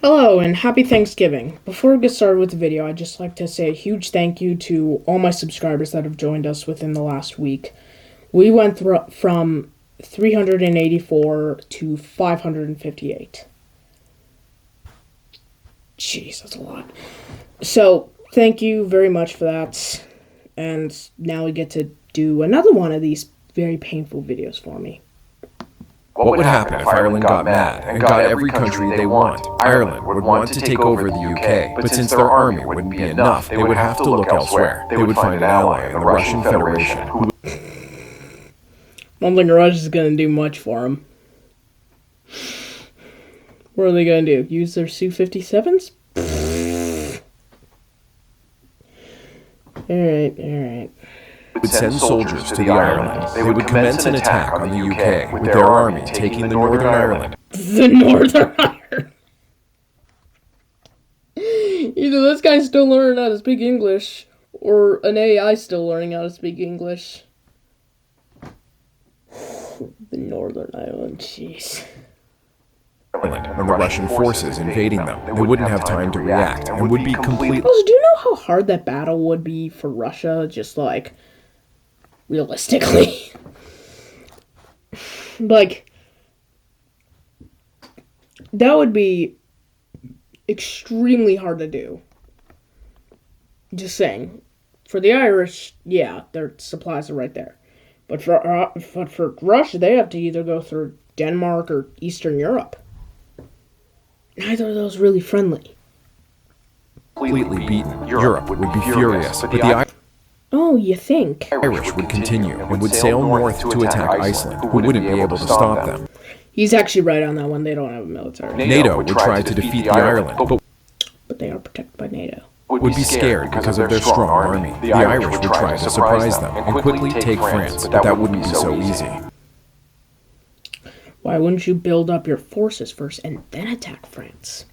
Hello and happy Thanksgiving. Before we get started with the video, I'd just like to say a huge thank you to all my subscribers that have joined us within the last week. We went from 384 to 558. Jeez, that's a lot. So, thank you very much for that. And now we get to do another one of these very painful videos for me. What would happen if Ireland got mad and got every country they want? Ireland would want to take over the UK, but since their army wouldn't be enough, they would have to look elsewhere. They would find an ally in the Russian Federation who I don't think Russia's gonna do much for them. What are they gonna do? Use their Su-57s? Alright. would send soldiers to the island. They would commence an attack on the UK, with their army taking the Northern Ireland. The Northern Ireland. Either this guy's still learning how to speak English, or an AI still learning how to speak English. The Northern Ireland, jeez. And the Russian forces invading them. They wouldn't have time to react and would be completely... Also, do you know how hard that battle would be for Russia, just like, realistically? Like, that would be extremely hard to do. Just saying. For the Irish, yeah, their supplies are right there. But for Russia, they have to either go through Denmark or Eastern Europe. Neither of those really friendly. completely beaten. Europe would be furious, but the Oh, you think? Irish would continue and would sail north to attack Iceland, who wouldn't be able to stop them. He's actually right on that one. They don't have a military. NATO would try to defeat the Ireland, But they are protected by NATO. but would be scared because of their strong army. The Irish would try to surprise them and quickly take France, but that wouldn't be so easy. Why wouldn't you build up your forces first and then attack France?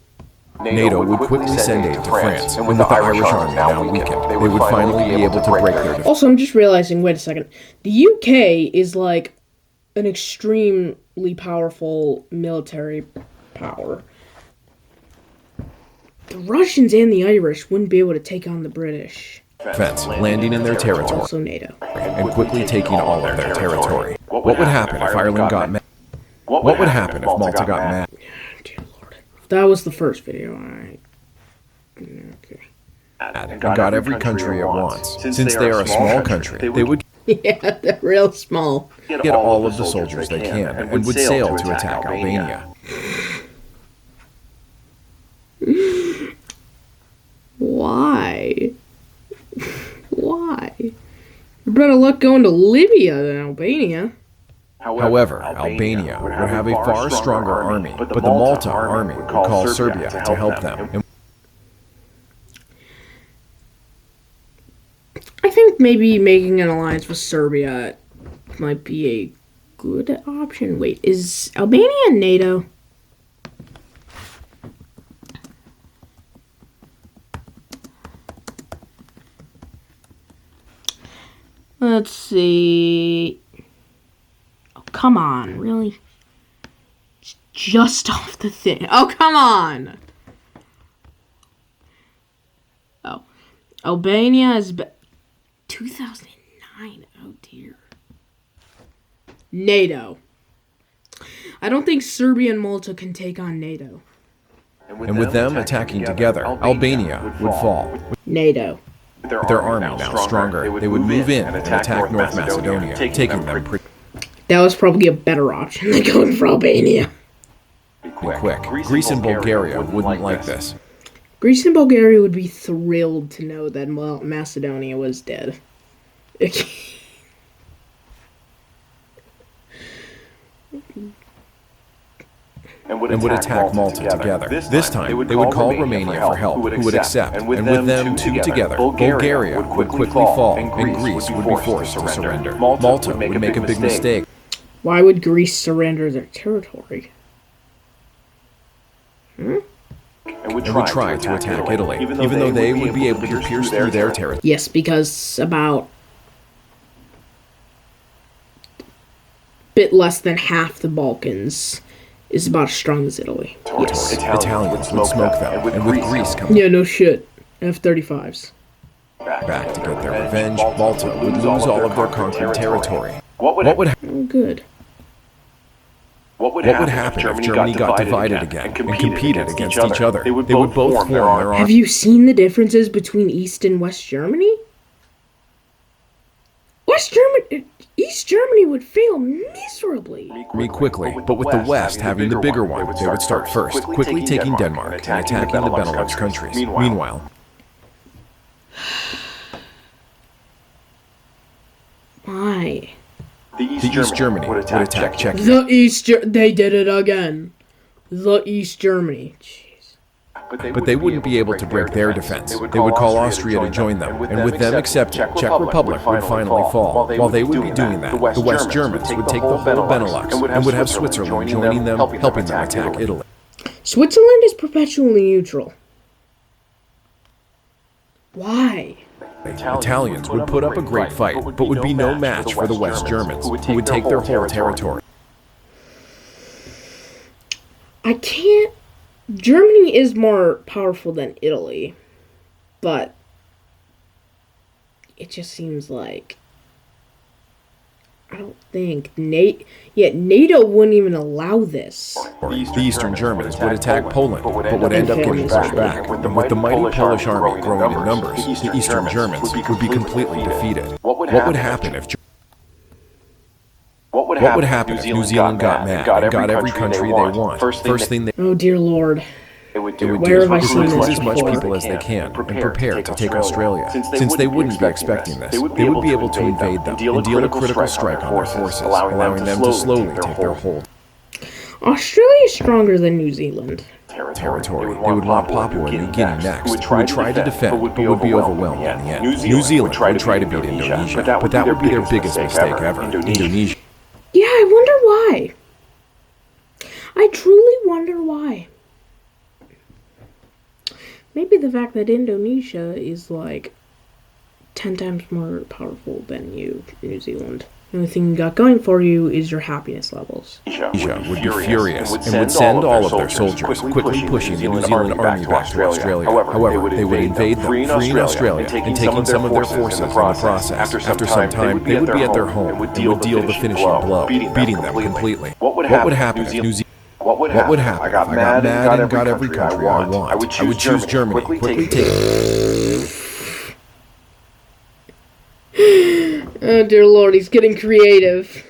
NATO would quickly send aid to France, and with the Irish army now weakened, they would finally be able to break their defense. Also, I'm just realizing, wait a second. The UK is like an extremely powerful military power. The Russians and the Irish wouldn't be able to take on the British. Landing in their territory, Also NATO. and quickly taking all of their territory. What would happen if Ireland got mad? What would happen if Malta got mad? Dear Lord. That was the first video, alright. Okay. And got every country it wants. Since they are a small country, they would Yeah, they're real small. get all of the soldiers they can and would sail to attack Albania. Why? Why? You're better luck going to Libya than Albania. However, Albania would have a far stronger army, but the Malta army would call Serbia to help them. And I think maybe making an alliance with Serbia might be a good option. Wait, is Albania in NATO? Let's see. Oh, come on, really? It's just off the thing. Oh, come on. Oh, Albania is 2009. Oh dear. NATO. I don't think Serbia and Malta can take on NATO. and with them attacking together, Albania would fall. NATO. With their army now stronger, they would move in and attack North Macedonia, taking them pretty That was probably a better option than going for Albania. quick. Greece and Bulgaria wouldn't like this. Greece and Bulgaria would be thrilled to know that Macedonia was dead. And would attack Malta together. This time, they would call Romania for help, who would accept, and with them two together, Bulgaria would quickly fall, and Greece would be forced to surrender. Malta would make a big mistake. Why would Greece surrender their territory? And would try to attack Italy, even though they would be able to pierce through their territory. Yes, because about bit less than half the Balkans is about as strong as Italy. Yes. Italians would smoke them, and with Greece coming Yeah, no shit. F-35s. back to get their revenge, Malta would lose all of their conquered territory. What would Good. What would happen if Germany got divided again and competed against each other? They would both form their army. Have you seen the differences between East and West Germany? East Germany would fail miserably. Quickly, but with the West having the bigger one, they would start first, quickly taking Denmark and attacking the Benelux countries. Meanwhile, Why? the East Germany would attack Czechia. They did it again. The East Germany. Jeez. But they wouldn't be able to break their defense. They would call Austria to join them, and with them accepting, Czech Republic would finally fall. While they would be doing that, the West Germans would take the whole Benelux and would have Switzerland joining them, helping them attack Italy. Switzerland is perpetually neutral. Why? Italians would put up a great fight, but would be no match for the West Germans, who would take their whole territory. I can't... Germany is more powerful than Italy, but it just seems like... I don't think... NATO wouldn't even allow this. The Eastern Germans would attack Poland, but would end up getting pushed back. And with the mighty Polish army growing in numbers, the Eastern Germans would be completely defeated. What would happen if New Zealand got mad and got every country they want? First thing they Oh dear Lord. would do Where have I is seen recruit this as much before? people as they can and prepare to take Australia. Since they wouldn't be expecting this, they would be able to invade them and deal a critical strike on their forces, allowing them to slowly take their hold. Australia is stronger than New Zealand. Territory. They would want Papua New Guinea next, who would try to defend, but would be overwhelmed in the end. New Zealand would try to beat Indonesia, but that would be their biggest mistake ever. Indonesia. Yeah, I wonder why. I truly wonder why. Maybe the fact that Indonesia is like 10 times more powerful than you, New Zealand. The only thing you got going for you is your happiness levels. Indonesia would be furious and would send all of their soldiers, quickly pushing the New Zealand army back to Australia. However, they would invade them, freeing Australia and taking some of their forces in the process. After some time, they would be at their home and would deal the finishing blow, beating them completely. What would happen if New Zealand... What would happen if I got mad and got every country I want? I would choose Germany, quickly take... Oh dear Lord, he's getting creative.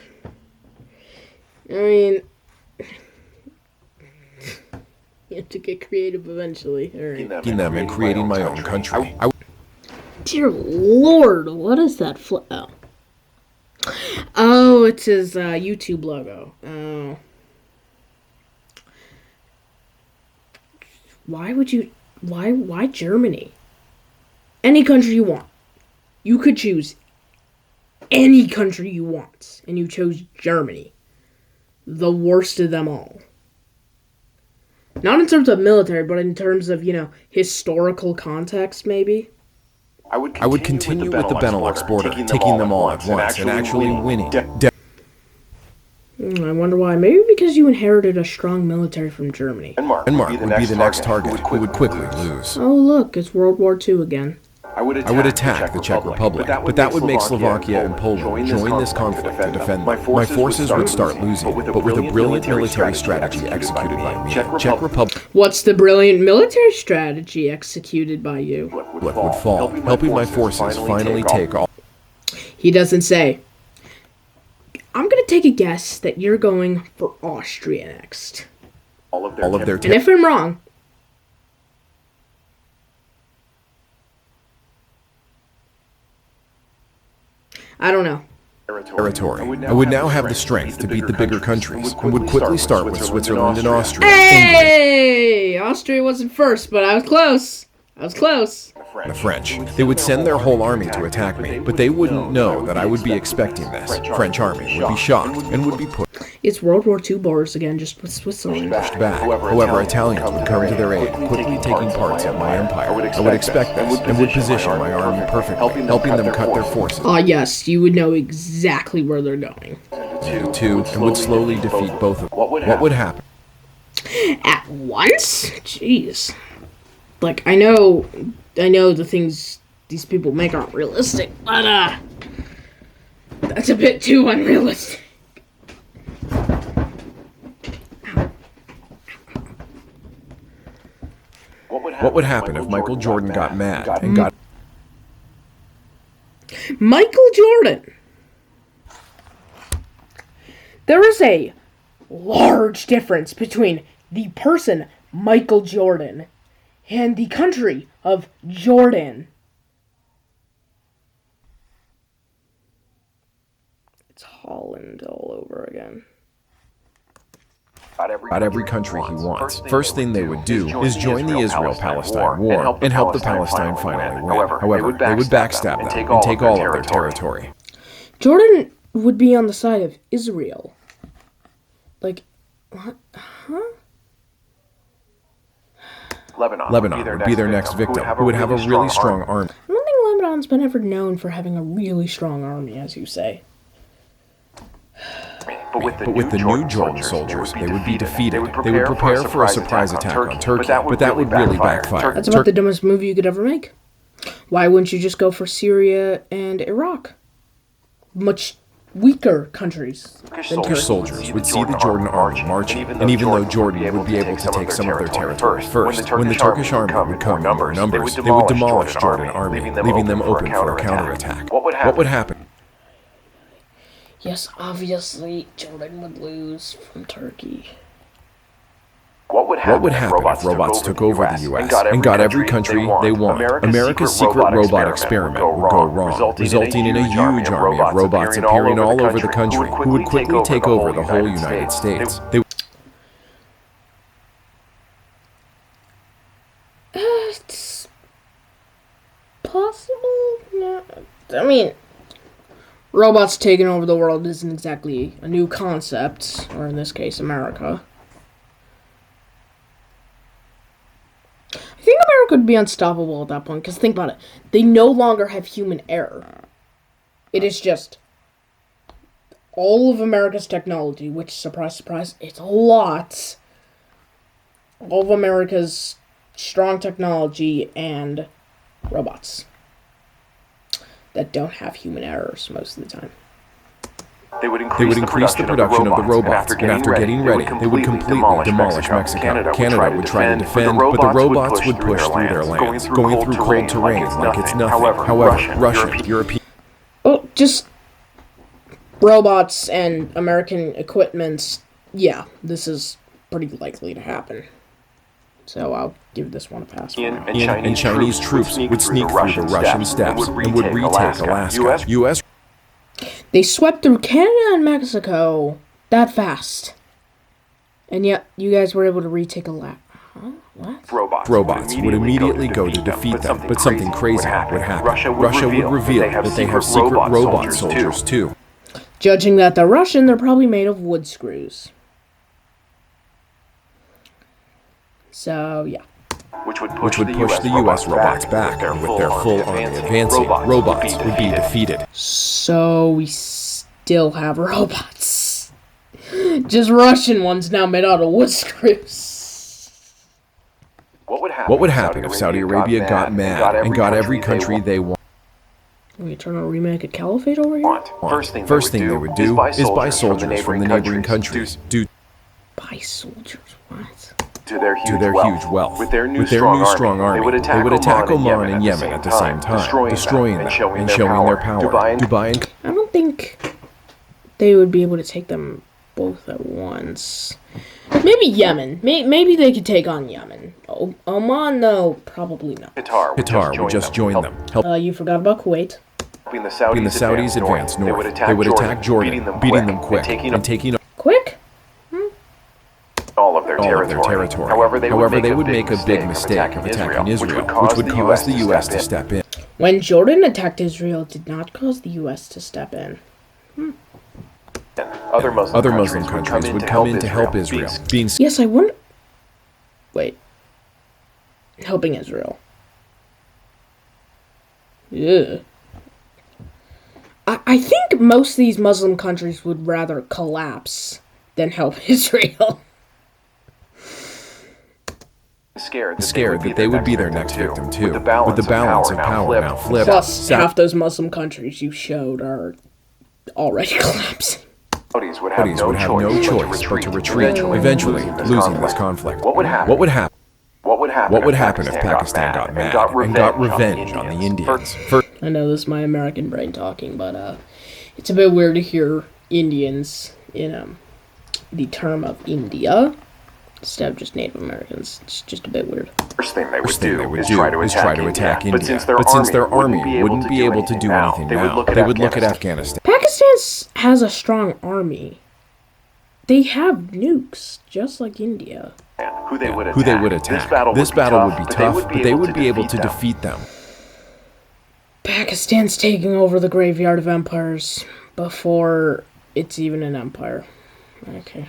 I mean, you have to get creative eventually. Alright. them and creating my own country. Dear Lord, what is that? Oh, it's his YouTube logo. Oh. Why would you... Why Germany? Any country you want. You could choose any country you want, and you chose Germany. The worst of them all. Not in terms of military, but in terms of, historical context, maybe. I would continue with the Benelux border, taking them all at once and actually winning. I wonder why. Maybe because you inherited a strong military from Germany. Denmark would be the next target, who would quickly lose. Oh, look, it's World War II again. I would attack the Czech Republic, but that would make Slovakia and Poland join this conflict to defend them. My forces would start losing, but with a brilliant military strategy executed by me, Czech Republic... What's the brilliant military strategy executed by you? would fall, helping my forces finally take all... He doesn't say. I'm going to take a guess that you're going for Austria next. all of their... And if I'm wrong... I don't know. territory. I would now have the strength to beat the bigger countries, and would quickly start with Switzerland and Austria. Hey! Austria wasn't first, but I was close. The French. They would send their whole army to attack me, but they wouldn't know that I would be expecting this. French army would be shocked and would be pushed It's World War II borders again, just with Switzerland. back. However, Italians would come to their aid, quickly taking parts of my empire. I would expect this, and would position my army perfectly, helping them cut their forces. Yes, you would know exactly where they're going. And would slowly defeat both of them. What would happen? At once? Jeez. Like, I know the things these people make aren't realistic, but, that's a bit too unrealistic. What would happen if Michael Jordan got mad and got... Michael Jordan! There is a large difference between the person Michael Jordan and the country of Jordan. It's Holland all over again. Not every country he wants. First thing they would do is join the Israel-Palestine war and help the Palestine finally win. However, they would backstab them and take all of their territory. Jordan would be on the side of Israel. Like, what? Huh? Lebanon would be their next victim, who would have a really strong army. I don't think Lebanon's been ever known for having a really strong army, as you say. But with the new Jordan soldiers, they would be defeated. They would prepare for a surprise attack on Turkey, but that would really backfire. That's about the dumbest move you could ever make. Why wouldn't you just go for Syria and Iraq? Much weaker countries. Turkish soldiers would see the Jordan army marching, and even though Jordan would be able to take some of their territory first, when the Turkish army would come in more numbers, they would demolish Jordan army, leaving them open for a counterattack. What would happen? Yes, obviously, Jordan would lose from Turkey. What would happen if robots took over the U.S. and got every country they want? America's secret robot experiment would go wrong, resulting in a huge army of robots appearing all over the country who would quickly take over the whole United States. It's possible? Yeah. I mean, robots taking over the world isn't exactly a new concept, or in this case, America. I think America would be unstoppable at that point, because think about it. They no longer have human error. It is just all of America's technology, which, surprise, surprise, it's a lot. All of America's strong technology and robots that don't have human errors most of the time. They would increase the production of the robots, and after getting ready, they would completely demolish Mexico. Canada would try to defend, but the robots would push through their lands, going through cold terrain like it's nothing. However, Russian, European... Oh, just robots and American equipment, yeah, this is pretty likely to happen. So I'll give this one a pass. And Chinese troops would sneak through the Russian steppes and would retake Alaska. U.S. They swept through Canada and Mexico that fast. And yet, you guys were able to retake Alaska. Huh? What? Robots would immediately go to defeat them, but something crazy would happen. Russia would reveal that they have secret robot soldiers too. Judging that they're Russian, they're probably made of wood screws. So, yeah. Which would push the U.S. robots back, and with their full army advancing, robots would be defeated. So we still have robots. Just Russian ones now made out of wood screws. What would happen if Saudi Arabia got mad and got every country they want? We turn a remake of Caliphate over here? First thing they would do is buy soldiers from the neighboring countries. Buy soldiers? What? To their huge wealth. With their new strong army, they would attack Oman and Yemen at the same time, destroying them and showing their power. Dubai and... I don't think they would be able to take them both at once. Maybe Yemen. Maybe they could take on Yemen. Oman, though, probably not. Qatar would just join them. You forgot about Kuwait. Helping the Saudis advance north, they would attack Jordan, beating them quick, and taking... Quick? All of their territory. However, they would make a big mistake of attacking Israel, which would cause the U.S. to step in. When Jordan attacked Israel, it did not cause the U.S. to step in. Other Muslim countries would come in to help Israel. Yes, I wonder... Wait. Helping Israel. Yeah. I think most of these Muslim countries would rather collapse than help Israel. scared that they would be their next victim too, with the balance of power now flipped. Plus, half those Muslim countries you showed are already collapsing. Saudis would have no choice but to retreat, eventually losing this conflict. What would happen? What would happen if Pakistan got mad and got revenge on the Indians? I know this is my American brain talking, but it's a bit weird to hear Indians in the term of India instead of just Native Americans. It's just a bit weird. First thing they would do is try to attack India. But since their army wouldn't be able to do anything now, they would look at Afghanistan. Pakistan has a strong army. They have nukes, just like India. Who they would attack. This battle would be tough, but they would be able to defeat them. Pakistan's taking over the graveyard of empires before it's even an empire. Okay.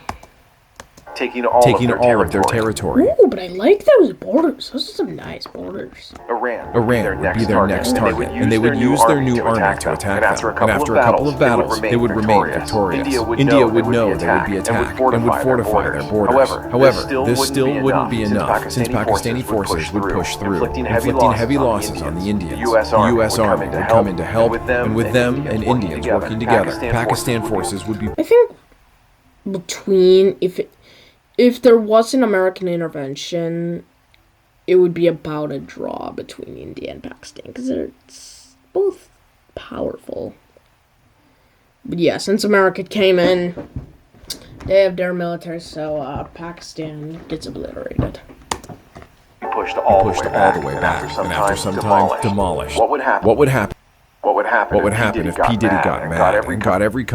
Taking all of their territory. Ooh, but I like those borders. Those are some nice borders. Iran would be their next target, and they would use their new army to attack them. And after a couple of battles, they would remain victorious. India would know they would be attacked and would fortify their borders. However, this still wouldn't be enough, since Pakistani forces would push through, inflicting heavy losses on the Indians. The U.S. Army would come in to help, and with them and Indians working together, Pakistan forces would be... I think between... If there was an American intervention, it would be about a draw between India and Pakistan, because they're both powerful. But yeah, since America came in, they have their military, so Pakistan gets obliterated. Pushed all the way back, and after some time, demolished. What would happen if P. Diddy got mad and got every country?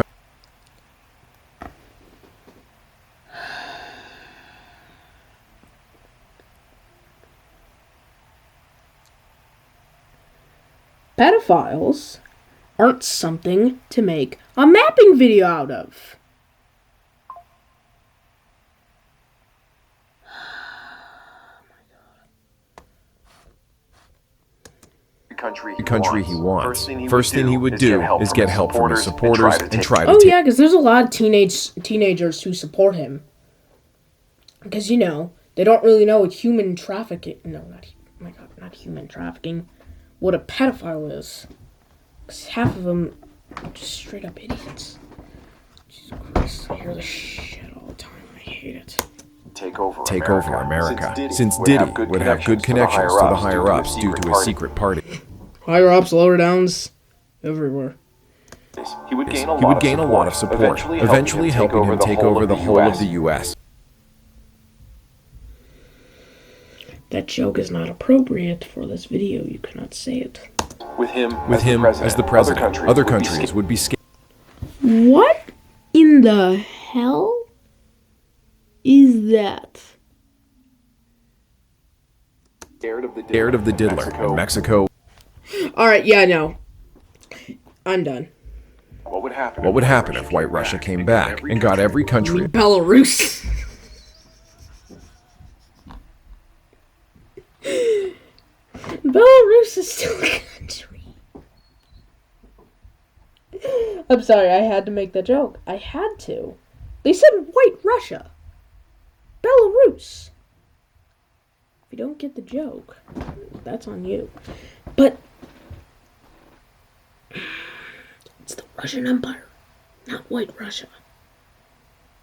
Pedophiles aren't something to make a mapping video out of. The country he wants. First thing he would do is get help from his supporters and try to Oh yeah, because there's a lot of teenagers who support him. Because, you know, they don't really know what human trafficking... No, not human trafficking. What a pedophile is. Because half of them are just straight up idiots. Jesus Christ, I hear this shit all the time. I hate it. Take over America. Since Diddy would have good connections to the higher-ups due to his secret party. Higher-ups, lower-downs, everywhere. He would gain a lot of support, eventually helping him take over the whole of the U.S. That joke is not appropriate for this video. You cannot say it. With him as the president, other countries would be scared. What in the hell is that? Scared of the diddler in Mexico. Alright, yeah, no. I'm done. What would happen if White Russia came back and got every country... Belarus. Belarus is still a country. I'm sorry, I had to make that joke. I had to. They said White Russia. Belarus. If you don't get the joke, that's on you. But it's the Russian Empire, not White Russia.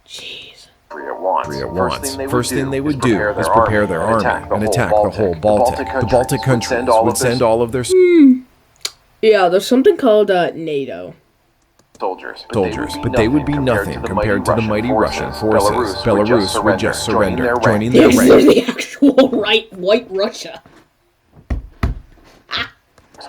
Jeez. Korea wants. First thing they would do is prepare their army and attack the whole Baltic. The Baltic countries would send all of their Yeah, there's something called NATO. Soldiers, but they would be nothing compared to the mighty Russian forces. Belarus would just surrender, joining their ranks. This is the actual White Russia.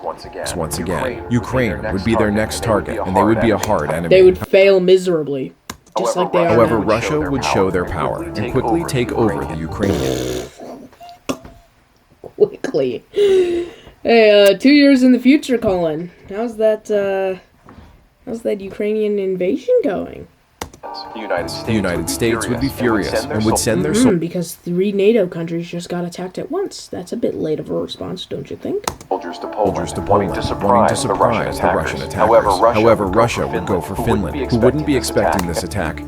Once again, Ukraine would be their next target, and they would be a hard enemy. They would fail miserably. Just like they are. However, Russia would show their power and quickly take over the Ukrainians. Quickly. Hey, 2 years in the future, Colin. How's that Ukrainian invasion going? The United States would be furious and would send their soldiers. Because 3 NATO countries just got attacked at once. That's a bit late of a response, don't you think? Soldiers to Poland, wanting to surprise the Russian attackers. However, Russia would go for Finland, who wouldn't be expecting this attack.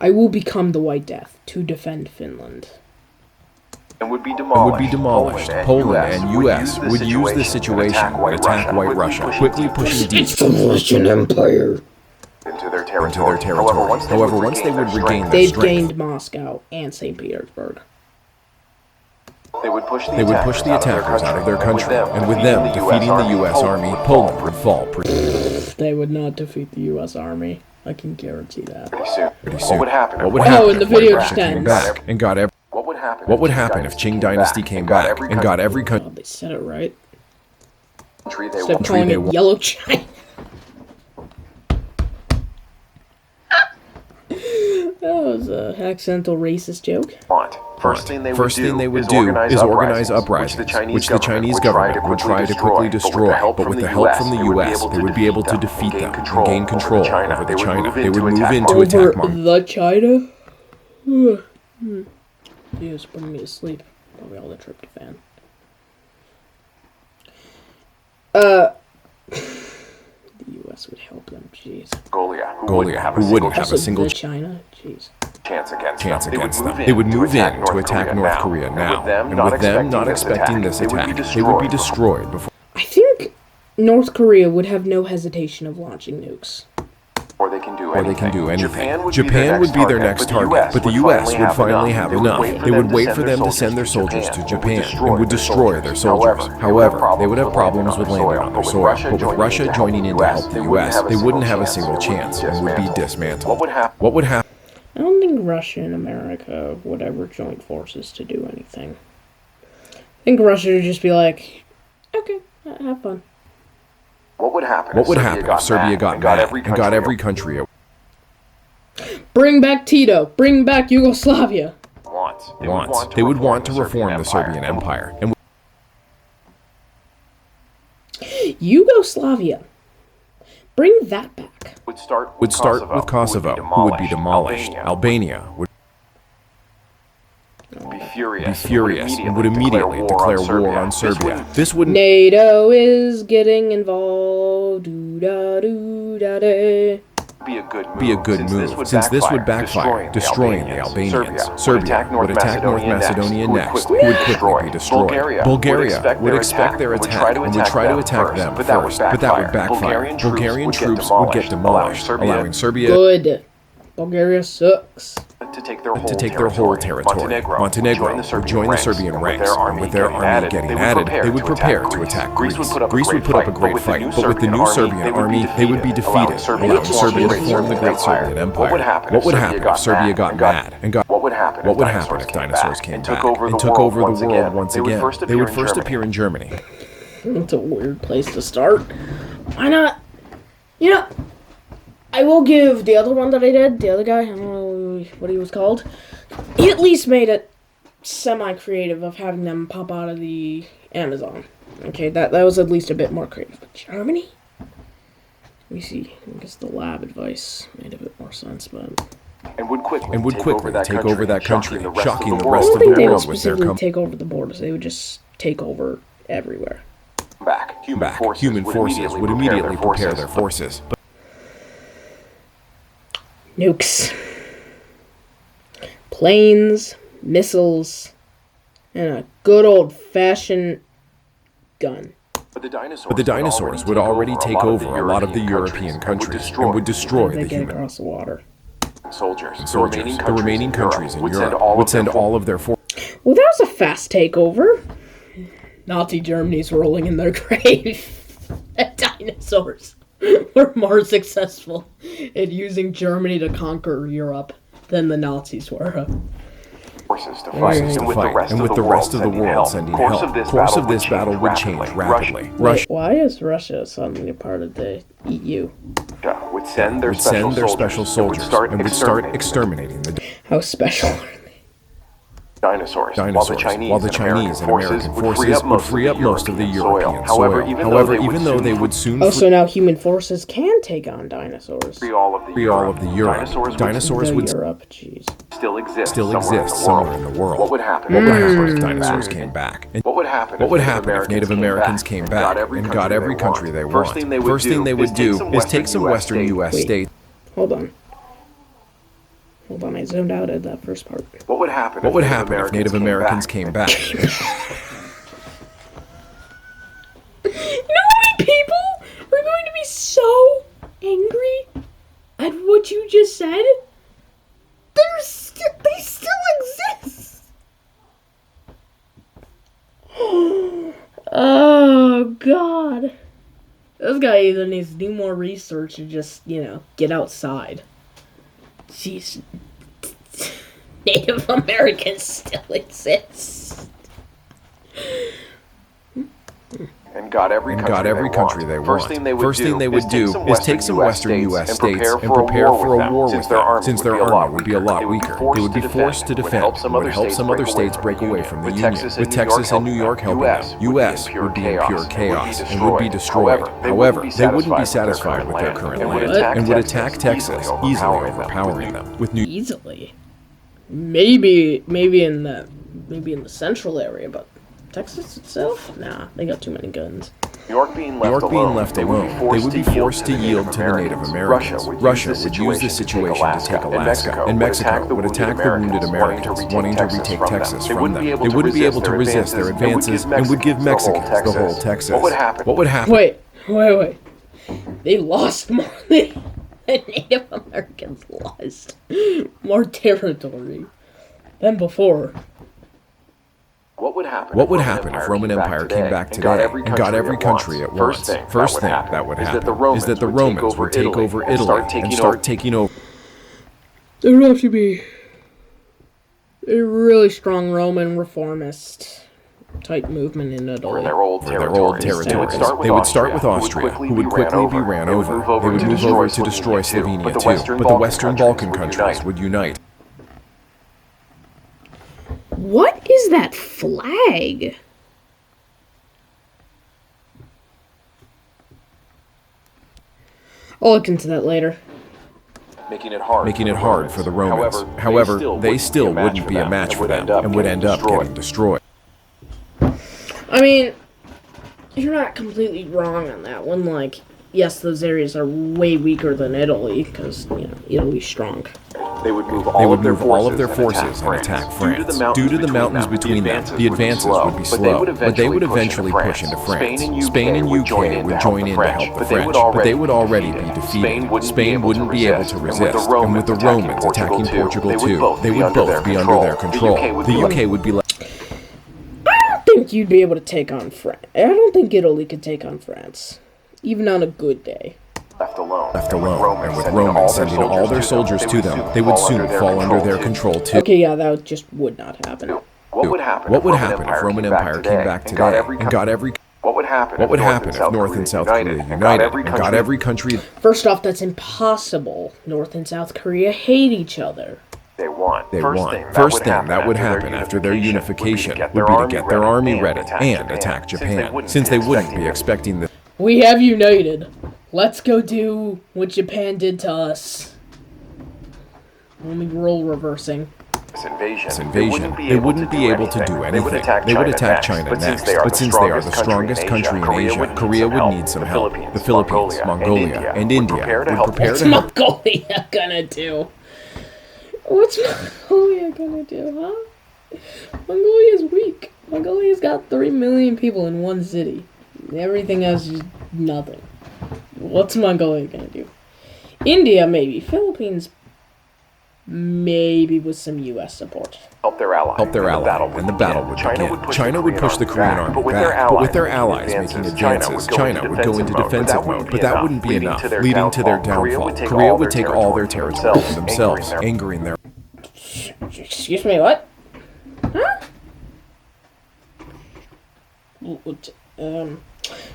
I will become the White Death to defend Finland. And would be demolished. Poland and U.S. would use this situation to attack White Russia, quickly pushing deep It's the Russian Empire. into their territory. However, once they would regain their They've strength, gained Moscow and St. Petersburg. They would push the attackers out of their country, and with them defeating the U.S. Army, Poland would fall pretty They would not defeat the U.S. Army. I can guarantee that. Pretty soon. What would happen? in the video Russia came back and got every... What would happen if Qing Dynasty came back and got every country? Oh, they said it right. Instead Instead of calling it Yellow China. That was a accidental racist joke. First thing they would do is organize uprisings, which the Chinese government would try to quickly destroy, but with the help from the U.S., they would be able to defeat them and gain control over the China. They would move in to attack the China? He was putting me to sleep. Probably all the tryptophan. The U.S. would help them. Jeez. Mongolia, who wouldn't have a single China. Jeez. chance against them. They would move in to attack North Korea now, and with them not expecting this attack, they would be destroyed before. I think North Korea would have no hesitation of launching nukes. Or they can do anything. Japan would be their next target, but the U.S. would finally have enough. They would wait for them to send their soldiers to Japan and would destroy their soldiers. However, they would have problems with landing on their soil, but with Russia joining in to help the U.S., they wouldn't have a single chance and would be dismantled. What would happen? I don't think Russia and America would ever join forces to do anything. I think Russia would just be like, okay, have fun. What would happen if Serbia got mad and got every country? Bring back Tito. Bring back Yugoslavia. They would want to reform the Serbian Empire. And Yugoslavia. Bring that back. Would start with Kosovo, who would be demolished. Albania would be furious and would immediately declare war on Serbia. This would NATO is getting involved. Doo-da-doo-da-da. Be a good move, since this would backfire, destroying the Albanians. Serbia would attack North Macedonia next, who would quickly be destroyed. Bulgaria would expect their attack and would try to attack them first, but that would backfire. Bulgarian troops would get demolished, allowing Serbia... Good. Bulgaria sucks. to take their whole territory. Montenegro would join the Serbian ranks, and with their army getting added, they would prepare to attack Greece. Greece would put up a great fight, but with the new Serbian army, they would be defeated, allowing Serbia to form the Great Serbian Empire. What would happen if Serbia got mad and got... What would happen if dinosaurs came back and took over the world once again? They would first appear in Germany. It's a weird place to start. Why not? You know, I will give the other one that I did, the other guy, I don't know what he was called, he at least made it semi-creative of having them pop out of the Amazon. Okay, that was at least a bit more creative. But Germany? Let me see. I guess the lab advice made a bit more sense, but... And would quickly take over that country, shocking the I rest don't of the think they would world with their specifically take over the borders. They would just take over everywhere. Human forces would immediately prepare their forces. Nukes. Planes, missiles, and a good old-fashioned gun. But the dinosaurs would already take over a lot of the European countries and would destroy They the get human across the water. soldiers. The remaining countries in Europe would send all of their forces. Well, that was a fast takeover. Nazi Germany's rolling in their grave. Dinosaurs were more successful at using Germany to conquer Europe than the Nazis were. Forces to fight, and with the rest of the world sending help. The course of this battle would change rapidly. Russia Why is Russia suddenly a part of the EU? would send their special soldiers and would start exterminating the How special are they? dinosaurs, while the Chinese and American forces would free up most of the European soil. However, even though they would soon so now human forces can take on dinosaurs. free all of the Europe, dinosaurs would Europe, jeez. still exist somewhere in the world. What would happen if dinosaurs came back? And What would happen if Native Americans came back and got every country they want? First thing they would do is take some western U.S. states. Hold on. Hold on, I zoned out at that first part. What would happen if Native Americans came back? You know how many people are going to be so angry at what you just said? They still exist. Oh, God. This guy either needs to do more research or just, get outside. Jeez. Native Americans still exist. And got every country they want. First thing they would do is take some Western U.S. states and prepare for a war with them, since their army would be a lot weaker. They would be forced to defend, would help some other states break away from the Union, with Texas and New York helping them. U.S. would be in pure chaos and would be destroyed. However, they wouldn't be satisfied with their current land and would attack Texas, easily overpowering them. Easily? Maybe in the central area, but Texas itself? Nah, they got too many guns. New York being left alone, they would be forced to yield to the Native Americans. Russia would use this situation to take Alaska, and Mexico would attack the wounded Americans, wanting to retake Texas from them. They wouldn't be able to resist their advances and would give Mexicans the whole Texas. What would happen? Wait. They lost more than the Native Americans lost more territory than before. What would happen if Roman Empire came back today and got every country at once? First thing that would happen is that the Romans would take over Italy and start taking over. There would have to be a really strong Roman reformist type movement in Italy. For their old territories. They would start with Austria, who would quickly be ran over. They would move over to destroy Slovenia too, but the Western Balkan countries would unite. What is that flag? I'll look into that later. Making it hard for the Romans. However, they still wouldn't be a match for them and would end up getting destroyed. I mean, you're not completely wrong on that one. Like, yes, those areas are way weaker than Italy, because, Italy's strong. They would move all of their forces and attack France. Due to the mountains between them, the advances would be slow, but they would eventually push into France. Spain and UK would join in to help the French, but they would already be defeated. Spain wouldn't be able to resist, and with the Romans attacking Portugal too, they would both be under their control. The UK would be left. I don't think you'd be able to take on France. I don't think Italy could take on France, even on a good day. Left alone, and with Romans sending all their soldiers to them, they would soon fall under their control too. Okay, yeah, that just would not happen. What would happen if Roman Empire came back today and got every... What would happen if North and South Korea united and got every country... First off, that's impossible. North and South Korea hate each other. They won. First thing that would happen after their unification would be to get their army ready and attack Japan, since they wouldn't be expecting this. We have united. Let's go do what Japan did to us. Let me roll reversing. This invasion, they wouldn't be able to do anything. They would attack China next, but since they are the strongest country in Asia, Korea would need some help. The Philippines, Mongolia, and India would prepare to help. What's Mongolia gonna do? What's Mongolia gonna do, huh? Mongolia's weak. Mongolia's got 3 million people in one city. Everything else is nothing. What's Mongolia gonna do? India, maybe. Philippines, maybe with some U.S. support. Help their ally, and the battle would begin. China would push the Korean army back, but with their allies making advances, China would go into defensive mode, but that wouldn't be enough, leading to their downfall. Korea would take all their territory for themselves, angering their... Excuse me, what? Huh?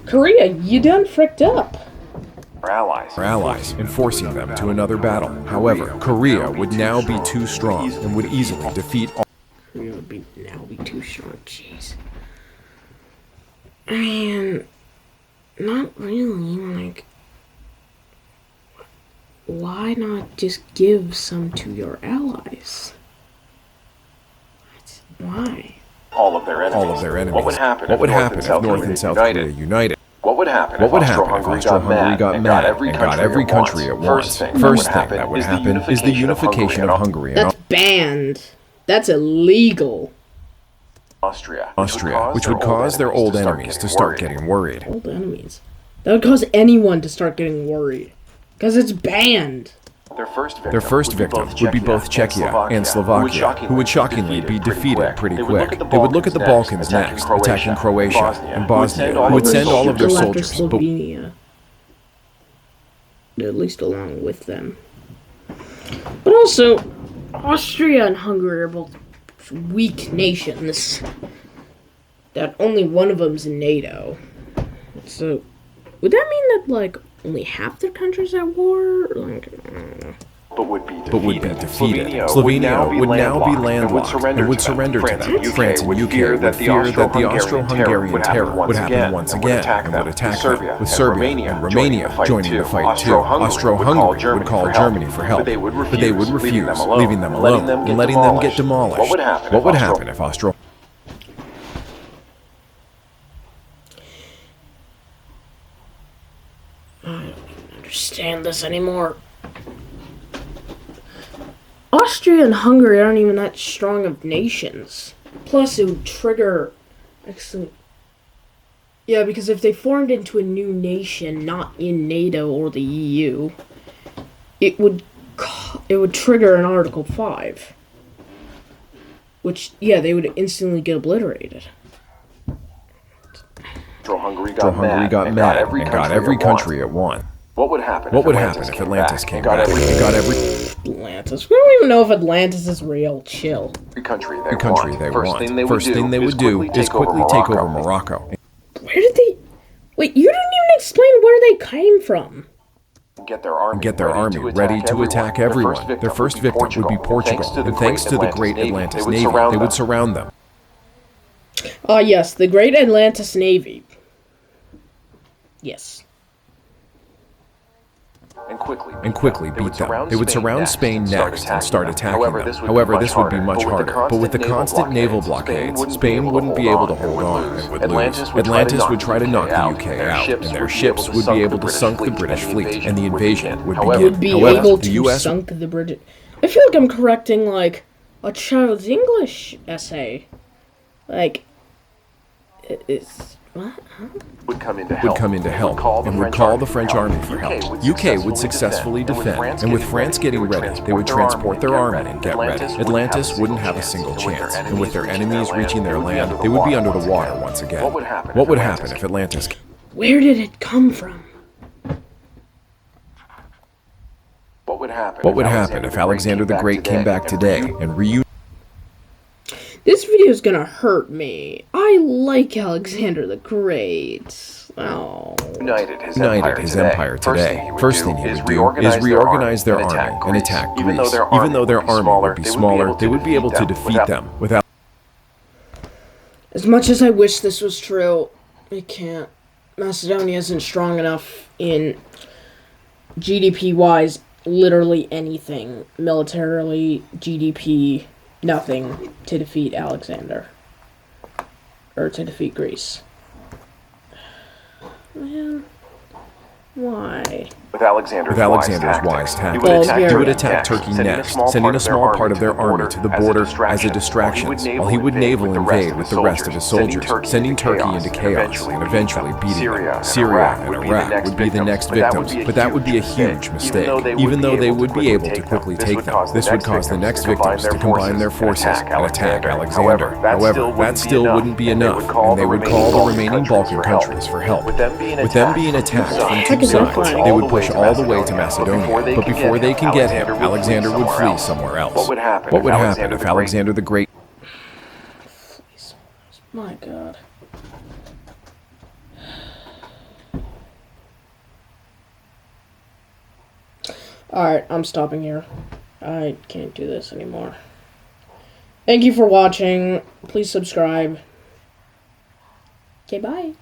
Korea, you done fricked up. Our allies, and forcing them to another battle. However, Korea would now be too strong and would easily defeat all... Korea would now be too strong, jeez. I mean, not really, like... Why not just give some to your allies? Why? All of their enemies. What would happen if North and South Korea united? What would happen if Austro-Hungary got mad and got every country at once? First thing that would happen is the unification of Hungary and That's banned. That's illegal. Austria, which would cause their old enemies to start getting worried. Old enemies? That would cause anyone to start getting worried. Because it's banned. Their first victim would be both Czechia and Slovakia, who would shockingly be defeated pretty quick. They would look at the Balkans next, attacking Croatia and Bosnia, who would send all of their soldiers. Slovenia. At least along with them. But also, Austria and Hungary are both weak nations. That only one of them's in NATO. So, would that mean that, like, only half their countries at war? Like, but would be defeated. Slovenia would now be landlocked and would surrender to them. France and UK would fear that the Austro-Hungarian terror would happen once again and would attack them, with Serbia and Romania joining the fight too. Austro-Hungary would call Germany for help, but they would refuse, leaving them alone and letting them get demolished. What would happen if Austro... I don't understand this anymore. Austria and Hungary aren't even that strong of nations. Plus, it would trigger... Actually, yeah, because if they formed into a new nation, not in NATO or the EU, it would trigger an Article 5. Which, yeah, they would instantly get obliterated. Austro-Hungary got mad and got every country it won. What would happen if Atlantis came back and got every... Atlantis? We don't even know if Atlantis is real. Chill. Every country they want. First thing they would do is quickly take over Morocco. Where did they... Wait, you didn't even explain where they came from. Get their army ready to attack everyone. Their first victim would be Portugal, and thanks to the Great Atlantis Navy, they would surround them. Ah, yes, the Great Atlantis Navy. Yes. And quickly beat them. They would surround Spain next and start attacking them. However, this would be much harder. But with the constant naval blockades, Spain wouldn't be able to hold on and would lose. Atlantis would try to knock the UK out, and their ships would be able to sunk the British fleet, and the invasion would begin. Would be able to sunk the British... I feel like I'm correcting, like, a child's English essay. Like, it's... What? Huh? Would come into help and would call the French army for help. UK would successfully defend, and with France getting ready, they would transport their army and get ready. Atlantis wouldn't have a single chance, and with their enemies reaching their land, they would be under the water once again. What would happen if Atlantis... Where did it come from? What would happen if Alexander the Great came back today and reunited... This video is gonna hurt me. I like Alexander the Great. Oh. United his empire today. First thing he would do is reorganize their army and attack Greece. Even though their army would be smaller, they would be able to defeat them without... As much as I wish this was true, it can't. Macedonia isn't strong enough in GDP-wise, literally anything. Militarily, GDP... nothing to defeat Alexander. Or to defeat Greece. Man. Why? With Alexander's wise tactics, he would attack Turkey next, sending a small part of their army to the border as a distraction, while he would naval invade with the rest of his soldiers, sending Turkey into chaos and eventually beating them. Syria and Iraq would be the next victims, but that would be a huge mistake. Even though they would be able to quickly take them, this would cause the next victims to combine their forces and attack Alexander. However, that still wouldn't be enough, and they would call the remaining Balkan countries for help. With them being attacked from two sides, they would push all the way to Macedonia, but before they can get him, Alexander would flee somewhere else. What would happen if Alexander the Great... My God. Alright, I'm stopping here. I can't do this anymore. Thank you for watching. Please subscribe. Okay, bye.